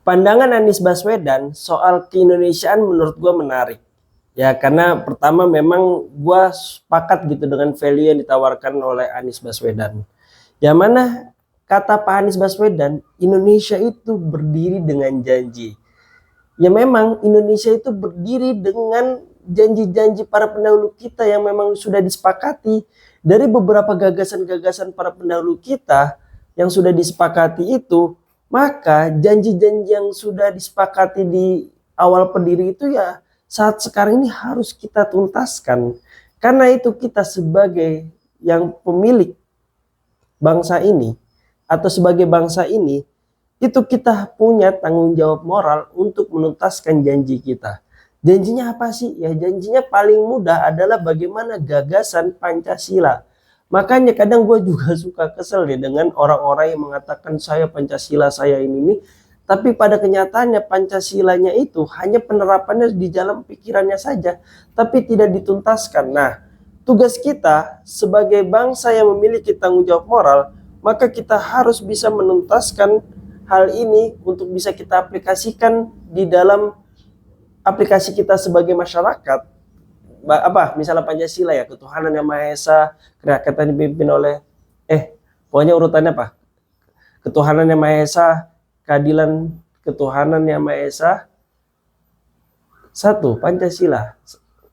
Pandangan Anies Baswedan soal keindonesiaan menurut gue menarik. Ya, karena pertama memang gue sepakat gitu dengan value yang ditawarkan oleh Anies Baswedan. Yang mana kata Pak Anies Baswedan, Indonesia itu berdiri dengan janji. Ya memang Indonesia itu berdiri dengan janji-janji para pendahulu kita yang memang sudah disepakati. Dari beberapa gagasan-gagasan para pendahulu kita yang sudah disepakati itu, maka janji-janji yang sudah disepakati di awal pendiri itu ya saat sekarang ini harus kita tuntaskan. Karena itu kita sebagai yang pemilik bangsa ini atau sebagai bangsa ini, itu kita punya tanggung jawab moral untuk menuntaskan janji kita. Janjinya apa sih? Ya janjinya paling mudah adalah bagaimana gagasan Pancasila. Makanya kadang gue juga suka kesel deh dengan orang-orang yang mengatakan saya Pancasila, saya ini. Tapi pada kenyataannya Pancasilanya itu hanya penerapannya di dalam pikirannya saja. Tapi tidak dituntaskan. Nah, tugas kita sebagai bangsa yang memiliki tanggung jawab moral, maka kita harus bisa menuntaskan hal ini untuk bisa kita aplikasikan di dalam aplikasi kita sebagai masyarakat. Misalnya Pancasila ya, ketuhanan yang Maha Esa, kerakyatan dipimpin oleh pokoknya urutannya apa? Ketuhanan yang Maha Esa, keadilan ketuhanan yang Maha Esa. 1. Pancasila,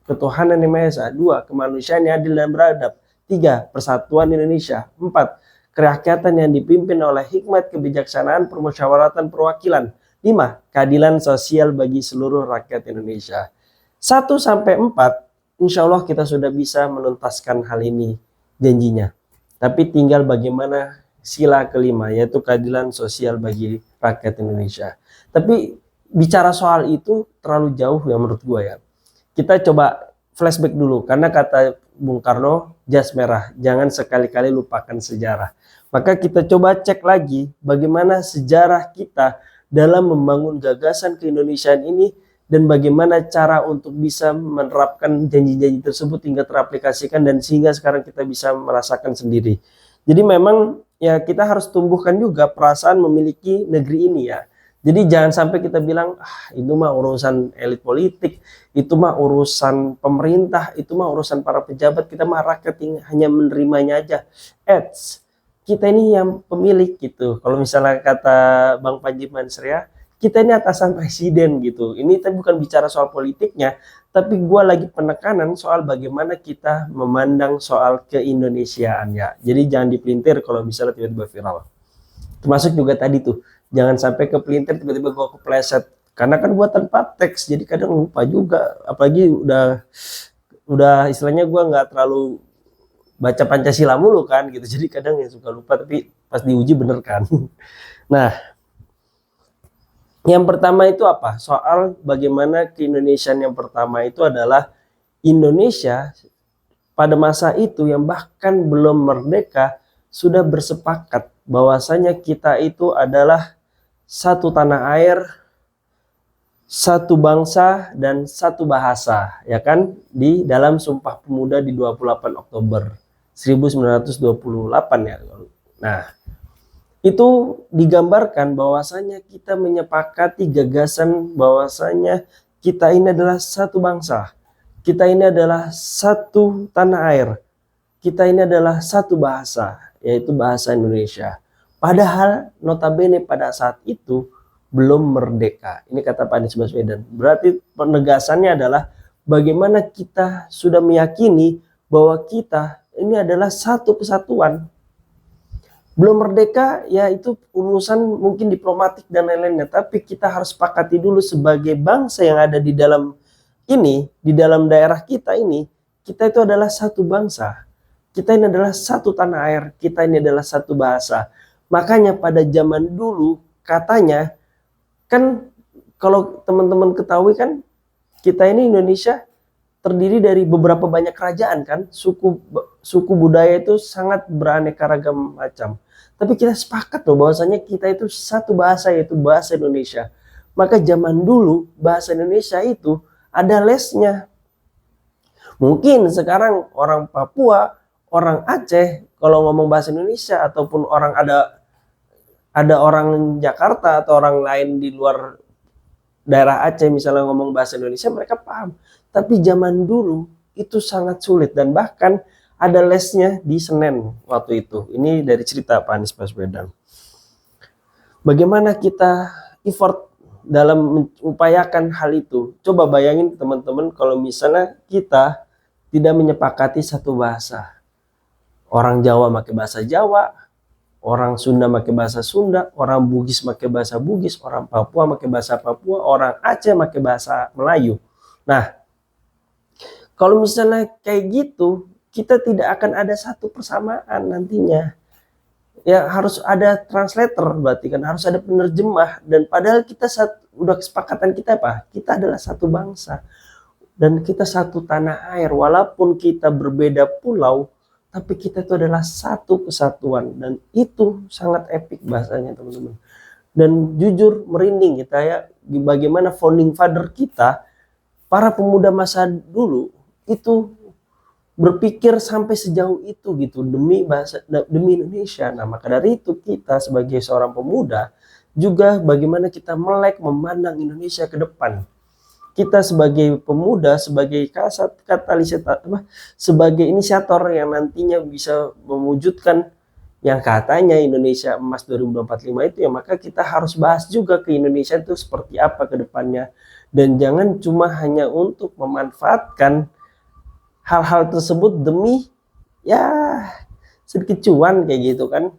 ketuhanan yang Maha Esa. 2. Kemanusiaan yang adil dan beradab. 3. Persatuan Indonesia. 4. Kerakyatan yang dipimpin oleh hikmat kebijaksanaan permusyawaratan perwakilan. 5. Keadilan sosial bagi seluruh rakyat Indonesia. 1 sampai 4, insya Allah kita sudah bisa menuntaskan hal ini janjinya. Tapi tinggal bagaimana sila kelima, yaitu keadilan sosial bagi rakyat Indonesia. Tapi bicara soal itu terlalu jauh ya menurut gue ya. Kita coba flashback dulu, karena kata Bung Karno, jas merah, jangan sekali-kali lupakan sejarah. Maka kita coba cek lagi bagaimana sejarah kita dalam membangun gagasan keindonesiaan ini, dan bagaimana cara untuk bisa menerapkan janji-janji tersebut hingga teraplikasikan dan sehingga sekarang kita bisa merasakan sendiri. Jadi memang ya kita harus tumbuhkan juga perasaan memiliki negeri ini ya. Jadi jangan sampai kita bilang itu mah urusan elit politik, itu mah urusan pemerintah, itu mah urusan para pejabat, kita mah rakyat yang hanya menerimanya aja. Kita ini yang pemilik gitu. Kalau misalnya kata Bang Panji Mansria, kita ini atasan presiden gitu. Ini tapi bukan bicara soal politiknya, tapi gue lagi penekanan soal bagaimana kita memandang soal keindonesiaan ya. Jadi jangan dipelintir kalau misalnya tiba-tiba viral. Termasuk juga tadi tuh, jangan sampai kepelintir tiba-tiba gue kepleset. Karena kan gue tanpa teks, jadi kadang lupa juga. Apalagi udah istilahnya gue nggak terlalu baca Pancasila mulu kan gitu. Jadi kadang ya suka lupa, tapi pas diuji bener kan. Nah, yang pertama itu apa? Soal bagaimana keindonesiaan yang pertama itu adalah Indonesia pada masa itu yang bahkan belum merdeka sudah bersepakat bahwasanya kita itu adalah satu tanah air, satu bangsa, dan satu bahasa, ya kan? Di dalam Sumpah Pemuda di 28 Oktober 1928 ya. Nah, itu digambarkan bahwasanya kita menyepakati gagasan bahwasanya kita ini adalah satu bangsa, kita ini adalah satu tanah air, kita ini adalah satu bahasa, yaitu bahasa Indonesia. Padahal notabene pada saat itu belum merdeka. Ini kata Pak Anies Baswedan. Berarti penegasannya adalah bagaimana kita sudah meyakini bahwa kita ini adalah satu kesatuan. Belum merdeka ya itu urusan mungkin diplomatik dan lain-lainnya, tapi kita harus sepakati dulu sebagai bangsa yang ada di dalam ini, di dalam daerah kita ini, kita itu adalah satu bangsa, kita ini adalah satu tanah air, kita ini adalah satu bahasa. Makanya pada zaman dulu katanya kan, kalau teman-teman ketahui kan, kita ini Indonesia terdiri dari beberapa banyak kerajaan kan, suku budaya itu sangat beraneka ragam macam. Tapi kita sepakat loh bahwasanya kita itu satu bahasa, yaitu bahasa Indonesia. Maka zaman dulu bahasa Indonesia itu ada lesnya. Mungkin sekarang orang Papua, orang Aceh kalau ngomong bahasa Indonesia ataupun orang ada ada orang Jakarta atau orang lain di luar daerah Aceh misalnya ngomong bahasa Indonesia, mereka paham. Tapi zaman dulu itu sangat sulit, dan bahkan ada lesnya di Senen waktu itu. Ini dari cerita Pak Anies Baswedan. Bagaimana kita effort dalam mengupayakan hal itu. Coba bayangin teman-teman kalau misalnya kita tidak menyepakati satu bahasa. Orang Jawa pakai bahasa Jawa, orang Sunda pakai bahasa Sunda, orang Bugis pakai bahasa Bugis, orang Papua pakai bahasa Papua, orang Aceh pakai bahasa Melayu. Nah, kalau misalnya kayak gitu, kita tidak akan ada satu persamaan nantinya. Ya harus ada translator, berarti kan harus ada penerjemah, dan padahal kita udah kesepakatan kita apa? Kita adalah satu bangsa dan kita satu tanah air, walaupun kita berbeda pulau, tapi kita itu adalah satu kesatuan, dan itu sangat epic bahasanya teman-teman. Dan jujur merinding kita ya, bagaimana founding father kita, para pemuda masa dulu itu berpikir sampai sejauh itu gitu demi bahasa, demi Indonesia. Nah, maka dari itu kita sebagai seorang pemuda juga bagaimana kita melek memandang Indonesia ke depan. Kita sebagai pemuda, sebagai katalisator, sebagai inisiator yang nantinya bisa mewujudkan yang katanya Indonesia Emas 2045 itu, ya maka kita harus bahas juga ke Indonesia itu seperti apa ke depannya. Dan jangan cuma hanya untuk memanfaatkan hal-hal tersebut demi ya sedikit cuan kayak gitu kan.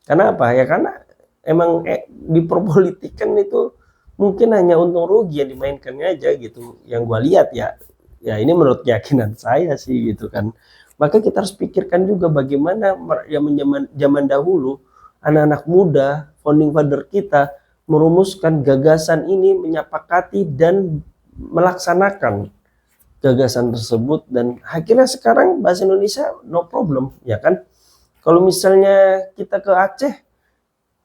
Karena apa ya, karena emang di perpolitikan itu mungkin hanya untung rugi yang dimainkannya aja gitu, yang gua lihat ya ini menurut keyakinan saya sih gitu kan. Maka kita harus pikirkan juga bagaimana yang zaman dahulu anak-anak muda founding father kita merumuskan gagasan ini, menyepakati dan melaksanakan gagasan tersebut, dan akhirnya sekarang bahasa Indonesia no problem ya kan. Kalau misalnya kita ke Aceh,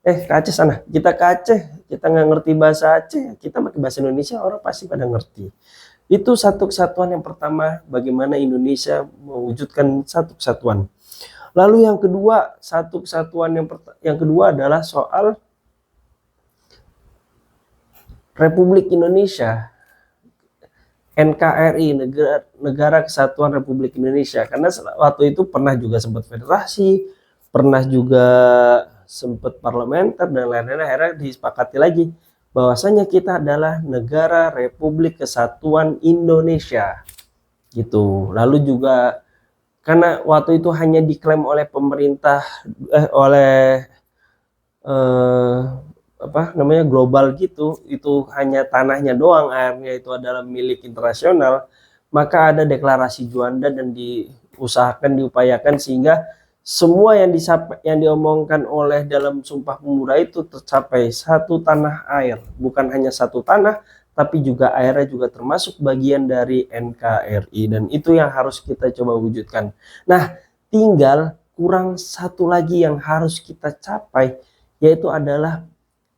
ke Aceh sana, kita ke Aceh, kita nggak ngerti bahasa Aceh, kita pakai bahasa Indonesia, orang pasti pada ngerti. Itu satu kesatuan yang pertama, bagaimana Indonesia mewujudkan satu kesatuan. Lalu yang kedua, satu kesatuan yang kedua adalah soal Republik Indonesia, NKRI, Negara Kesatuan Republik Indonesia. Karena waktu itu pernah juga sempat federasi, pernah juga sempat parlementer, dan lain-lain. Akhirnya disepakati lagi bahwasanya kita adalah Negara Republik Kesatuan Indonesia gitu. Lalu juga karena waktu itu hanya diklaim oleh pemerintah, oleh global gitu, itu hanya tanahnya doang, airnya itu adalah milik internasional, maka ada deklarasi Juanda dan diupayakan sehingga semua yang diomongkan oleh dalam Sumpah Pemuda itu tercapai. Satu tanah air, bukan hanya satu tanah, tapi juga airnya juga termasuk bagian dari NKRI, dan itu yang harus kita coba wujudkan. Nah, tinggal kurang satu lagi yang harus kita capai, yaitu adalah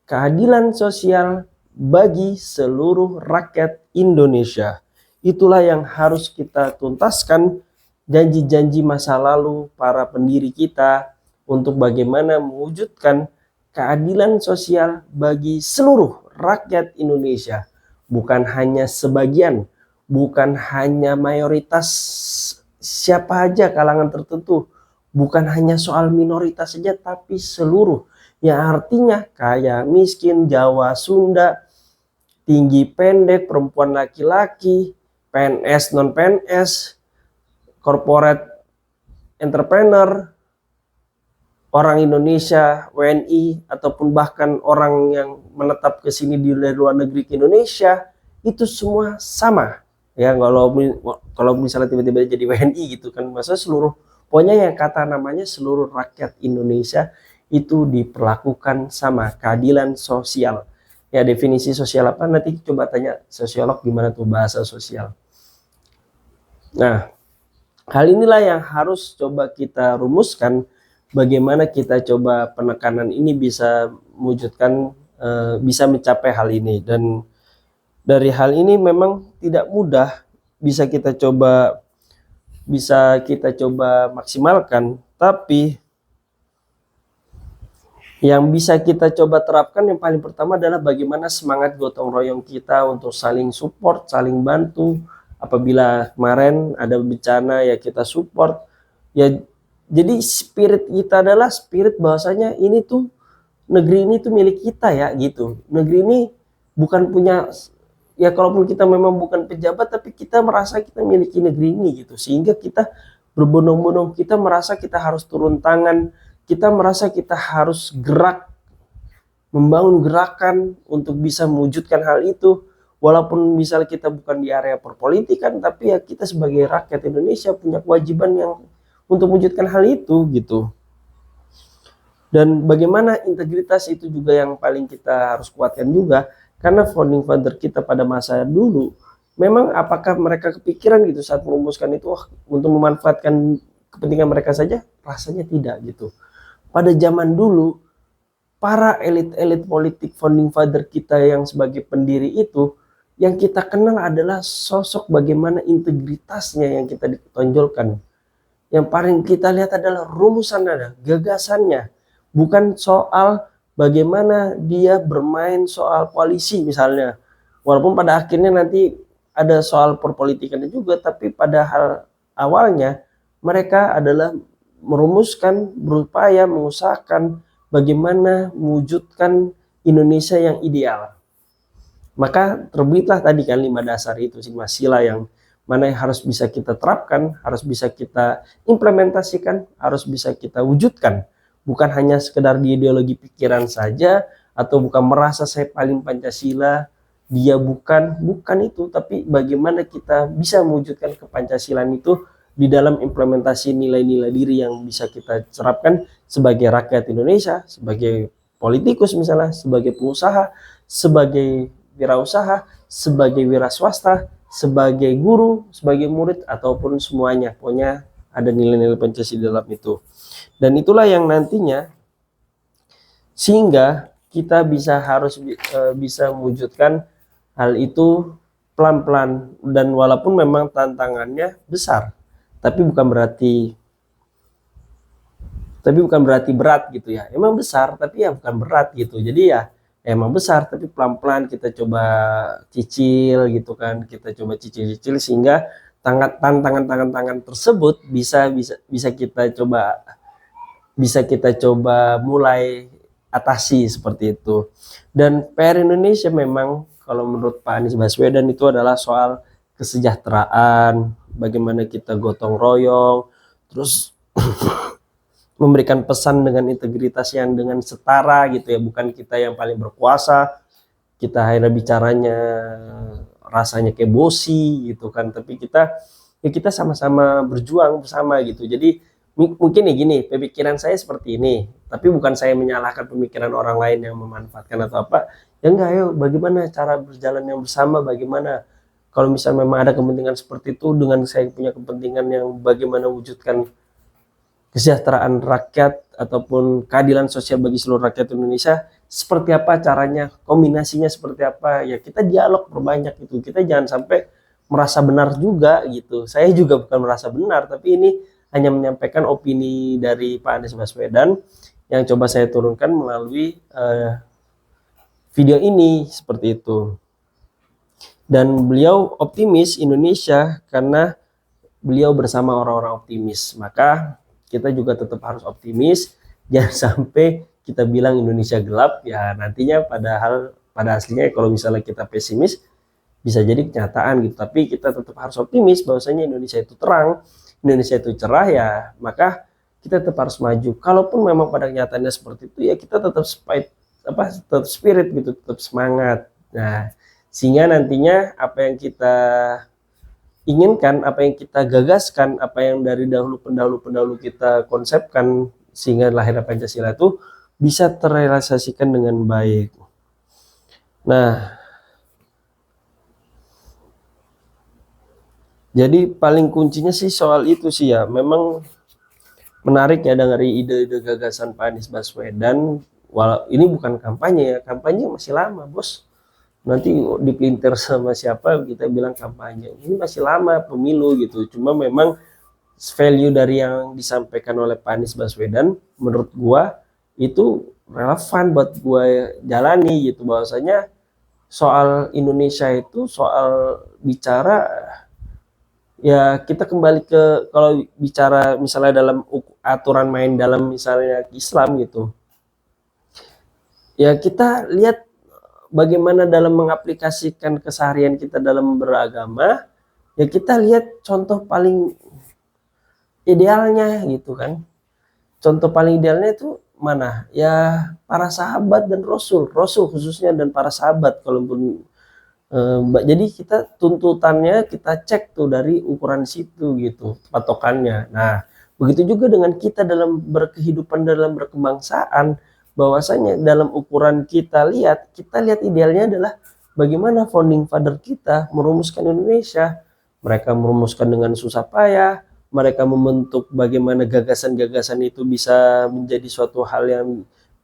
keadilan sosial bagi seluruh rakyat Indonesia. Itulah yang harus kita tuntaskan, janji-janji masa lalu para pendiri kita untuk bagaimana mewujudkan keadilan sosial bagi seluruh rakyat Indonesia. Bukan hanya sebagian, bukan hanya mayoritas siapa aja kalangan tertentu, bukan hanya soal minoritas saja, tapi seluruh. Yang artinya kaya, miskin, Jawa, Sunda, tinggi, pendek, perempuan, laki-laki, PNS, non-PNS, corporate entrepreneur, orang Indonesia, WNI, ataupun bahkan orang yang menetap ke sini dari luar negeri ke Indonesia, itu semua sama. Ya, kalau misalnya tiba-tiba jadi WNI gitu kan, masa seluruh, pokoknya yang kata namanya seluruh rakyat Indonesia itu diperlakukan sama, keadilan sosial. Ya, definisi sosial apa nanti coba tanya sosiolog gimana tuh bahasa sosial. Nah, hal inilah yang harus coba kita rumuskan, bagaimana kita coba penekanan ini bisa mewujudkan, bisa mencapai hal ini. Dan dari hal ini memang tidak mudah, bisa kita coba maksimalkan, tapi Yang bisa kita coba terapkan yang paling pertama adalah bagaimana semangat gotong royong kita untuk saling support, saling bantu. Apabila kemarin ada bencana ya kita support. Ya, jadi spirit kita adalah spirit bahwasanya ini tuh negeri ini tuh milik kita ya gitu. Negeri ini bukan punya, ya kalaupun kita memang bukan pejabat tapi kita merasa kita miliki negeri ini gitu. Sehingga kita berbondong-bondong, kita merasa kita harus turun tangan, kita merasa kita harus gerak, membangun gerakan untuk bisa mewujudkan hal itu. Walaupun misalnya kita bukan di area perpolitikan, tapi ya kita sebagai rakyat Indonesia punya kewajiban yang untuk mewujudkan hal itu gitu. Dan bagaimana integritas itu juga yang paling kita harus kuatkan juga, karena founding father kita pada masa dulu memang apakah mereka kepikiran gitu saat merumuskan itu untuk memanfaatkan kepentingan mereka saja? Rasanya tidak gitu. Pada zaman dulu para elit-elit politik founding father kita yang sebagai pendiri itu, yang kita kenal adalah sosok bagaimana integritasnya yang kita ditonjolkan. Yang paling kita lihat adalah rumusannya, gagasannya, bukan soal bagaimana dia bermain soal koalisi misalnya. Walaupun pada akhirnya nanti ada soal perpolitikannya juga, tapi pada hal awalnya mereka adalah merumuskan, berupaya mengusahakan bagaimana mewujudkan Indonesia yang ideal. Maka terbitlah tadi kan 5 dasar itu, 5 sila yang mana yang harus bisa kita terapkan, harus bisa kita implementasikan, harus bisa kita wujudkan. Bukan hanya sekedar di ideologi pikiran saja, atau bukan merasa saya paling Pancasila, dia bukan itu, tapi bagaimana kita bisa mewujudkan kepancasilaan itu di dalam implementasi nilai-nilai diri yang bisa kita terapkan sebagai rakyat Indonesia, sebagai politikus misalnya, sebagai pengusaha, sebagai wirausaha, sebagai wira swasta, sebagai guru, sebagai murid, ataupun semuanya. Pokoknya ada nilai-nilai Pancasila dalam itu. Dan itulah yang nantinya sehingga kita bisa mewujudkan hal itu pelan-pelan, dan walaupun memang tantangannya besar, tapi bukan berarti berat gitu ya. Emang besar tapi ya bukan berat gitu. Jadi ya emang besar tapi pelan-pelan kita coba cicil gitu kan. Kita coba cicil-cicil sehingga tantangan tersebut bisa kita coba mulai atasi seperti itu. Dan PR Indonesia memang kalau menurut Pak Anies Baswedan itu adalah soal kesejahteraan, bagaimana kita gotong royong, terus memberikan pesan dengan integritas yang dengan setara gitu ya, bukan kita yang paling berkuasa, kita akhirnya bicaranya rasanya kayak bosi gitu kan, tapi kita sama-sama berjuang bersama gitu. Jadi mungkin nih gini, pemikiran saya seperti ini, tapi bukan saya menyalahkan pemikiran orang lain yang memanfaatkan atau apa. Ya enggak, ayo bagaimana cara berjalan yang bersama, bagaimana kalau misalnya memang ada kepentingan seperti itu, dengan saya punya kepentingan yang bagaimana wujudkan kesejahteraan rakyat ataupun keadilan sosial bagi seluruh rakyat Indonesia, seperti apa caranya, kombinasinya seperti apa, ya kita dialog perbanyak gitu. Kita jangan sampai merasa benar juga gitu. Saya juga bukan merasa benar, tapi ini hanya menyampaikan opini dari Pak Anies Baswedan yang coba saya turunkan melalui video ini seperti itu. Dan beliau optimis Indonesia karena beliau bersama orang-orang optimis. Maka kita juga tetap harus optimis, jangan sampai kita bilang Indonesia gelap, ya nantinya pada aslinya kalau misalnya kita pesimis bisa jadi kenyataan gitu. Tapi kita tetap harus optimis bahwasanya Indonesia itu terang, Indonesia itu cerah, ya maka kita tetap harus maju. Kalaupun memang pada kenyataannya seperti itu, ya kita tetap tetap spirit gitu, tetap semangat. Nah, sehingga nantinya apa yang kita inginkan, apa yang kita gagaskan, apa yang dari pendahulu kita konsepkan sehingga lahirnya Pancasila itu bisa terrealisasikan dengan baik. Nah, jadi paling kuncinya sih soal itu sih ya. Memang menarik ya dari ide-ide gagasan Pak Anies Baswedan. Walau ini bukan kampanye ya, kampanye masih lama bos. Nanti dipelintir sama siapa kita bilang kampanye, ini masih lama pemilu gitu. Cuma memang value dari yang disampaikan oleh Pak Anies Baswedan menurut gua itu relevan buat gue jalani gitu, bahwasanya soal Indonesia itu soal bicara, ya kita kembali ke, kalau bicara misalnya dalam aturan main dalam misalnya Islam gitu, ya kita lihat bagaimana dalam mengaplikasikan keseharian kita dalam beragama, ya kita lihat contoh paling idealnya gitu kan. Contoh paling idealnya itu mana? Ya para sahabat dan Rasul khususnya, dan para sahabat kalaupun jadi kita tuntutannya kita cek tuh dari ukuran situ gitu patokannya. Nah, begitu juga dengan kita dalam berkehidupan, dalam berkebangsaan, bahwasanya dalam ukuran kita lihat idealnya adalah bagaimana founding father kita merumuskan Indonesia. Mereka merumuskan dengan susah payah, mereka membentuk bagaimana gagasan-gagasan itu bisa menjadi suatu hal yang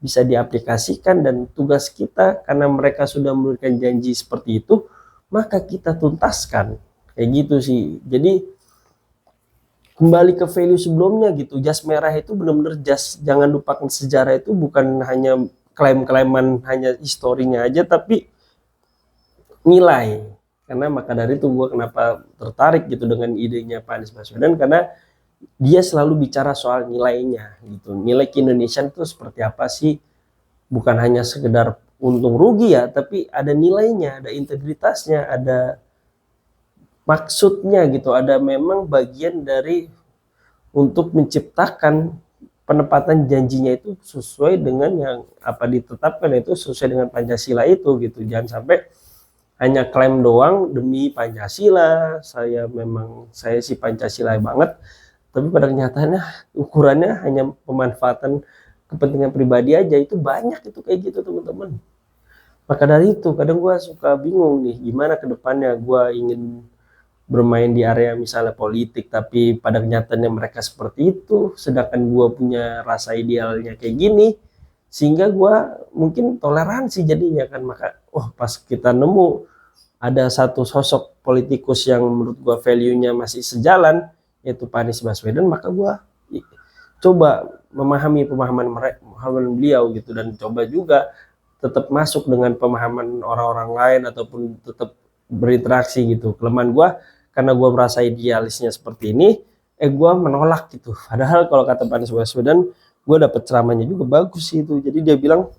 bisa diaplikasikan, dan tugas kita karena mereka sudah memberikan janji seperti itu, maka kita tuntaskan. Kayak gitu sih. Jadi kembali ke value sebelumnya gitu, jas merah itu benar-benar jas, jangan lupakan sejarah itu bukan hanya klaim-klaiman, hanya historinya aja, tapi nilai. Karena maka dari itu gue kenapa tertarik gitu dengan idenya Pak Anies Baswedan, karena dia selalu bicara soal nilainya gitu. Nilai keindonesiaan itu seperti apa sih? Bukan hanya sekedar untung rugi ya, tapi ada nilainya, ada integritasnya, ada maksudnya gitu. Ada memang bagian dari untuk menciptakan penempatan janjinya itu sesuai dengan yang apa ditetapkan, itu sesuai dengan Pancasila itu gitu. Jangan sampai hanya klaim doang demi Pancasila, saya si Pancasila banget, tapi pada kenyataannya ukurannya hanya pemanfaatan kepentingan pribadi aja. Itu banyak itu kayak gitu teman-teman. Maka dari itu kadang gue suka bingung nih, gimana ke depannya. Gue ingin bermain di area misalnya politik, tapi pada kenyataannya mereka seperti itu, sedangkan gue punya rasa idealnya kayak gini, sehingga gue mungkin toleransi jadinya kan. Maka pas kita nemu ada satu sosok politikus yang menurut gue value-nya masih sejalan, yaitu Pak Anies Baswedan, maka gue coba memahami pemahaman beliau gitu, dan coba juga tetap masuk dengan pemahaman orang-orang lain ataupun tetap berinteraksi gitu. Kelemahan gue karena gue merasa idealisnya seperti ini, gue menolak gitu. Padahal kalau kata Pak Anies Baswedan, gue dapet ceramahnya juga bagus itu. Jadi dia bilang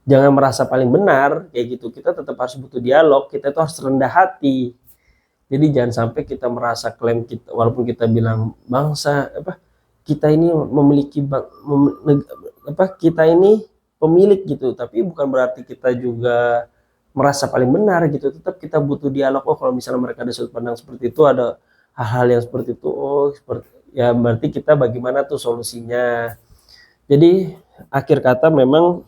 jangan merasa paling benar kayak gitu. Kita tetap harus butuh dialog. Kita itu harus rendah hati. Jadi jangan sampai kita merasa klaim kita, walaupun kita bilang bangsa kita ini memiliki kita ini pemilik gitu, tapi bukan berarti kita juga merasa paling benar gitu. Tetap kita butuh dialog. Kalau misalnya mereka ada sudut pandang seperti itu, ada hal-hal yang seperti itu, seperti ya berarti kita bagaimana tuh solusinya. Jadi akhir kata memang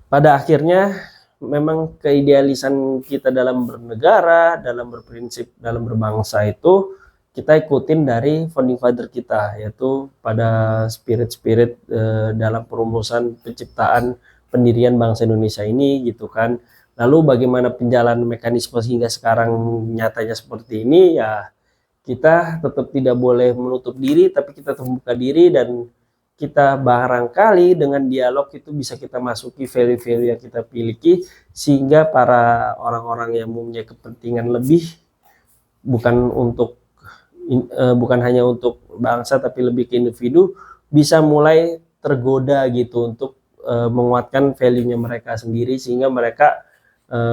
pada akhirnya memang keidealisan kita dalam bernegara, dalam berprinsip, dalam berbangsa itu kita ikutin dari founding father kita, yaitu pada spirit-spirit dalam perumusan penciptaan pendirian bangsa Indonesia ini gitu kan. Lalu bagaimana penjalan mekanisme hingga sekarang nyatanya seperti ini, ya kita tetap tidak boleh menutup diri, tapi kita terbuka diri, dan kita barangkali dengan dialog itu bisa kita masuki value-value yang kita miliki, sehingga para orang-orang yang mempunyai kepentingan lebih, bukan hanya untuk bangsa tapi lebih ke individu, bisa mulai tergoda gitu untuk menguatkan value-nya mereka sendiri, sehingga mereka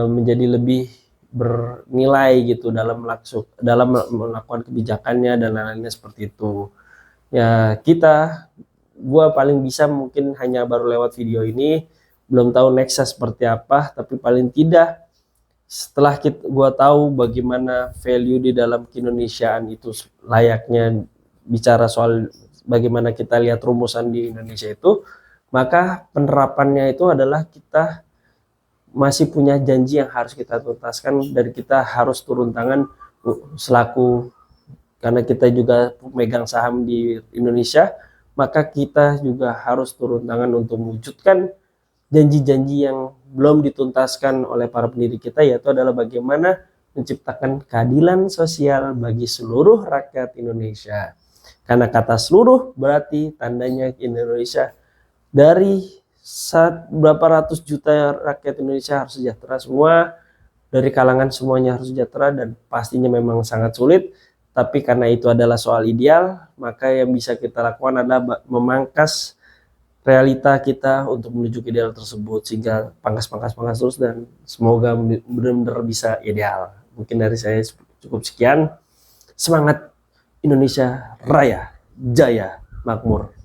menjadi lebih bernilai gitu dalam melakukan kebijakannya dan lain-lainnya seperti itu. Ya gua paling bisa mungkin hanya baru lewat video ini, belum tahu nextnya seperti apa, tapi paling tidak setelah gua tahu bagaimana value di dalam keindonesiaan itu layaknya bicara soal bagaimana kita lihat rumusan di Indonesia itu, maka penerapannya itu adalah kita masih punya janji yang harus kita tuntaskan, dan kita harus turun tangan selaku, karena kita juga memegang saham di Indonesia, maka kita juga harus turun tangan untuk mewujudkan janji-janji yang belum dituntaskan oleh para pendiri kita, yaitu adalah bagaimana menciptakan keadilan sosial bagi seluruh rakyat Indonesia. Karena kata seluruh berarti tandanya Indonesia dari berapa ratus juta rakyat Indonesia harus sejahtera semua, dari kalangan semuanya harus sejahtera, dan pastinya memang sangat sulit. Tapi karena itu adalah soal ideal, maka yang bisa kita lakukan adalah memangkas realita kita untuk menuju ke ideal tersebut, sehingga pangkas terus, dan semoga benar-benar bisa ideal. Mungkin dari saya cukup sekian. Semangat Indonesia Raya, Jaya, Makmur.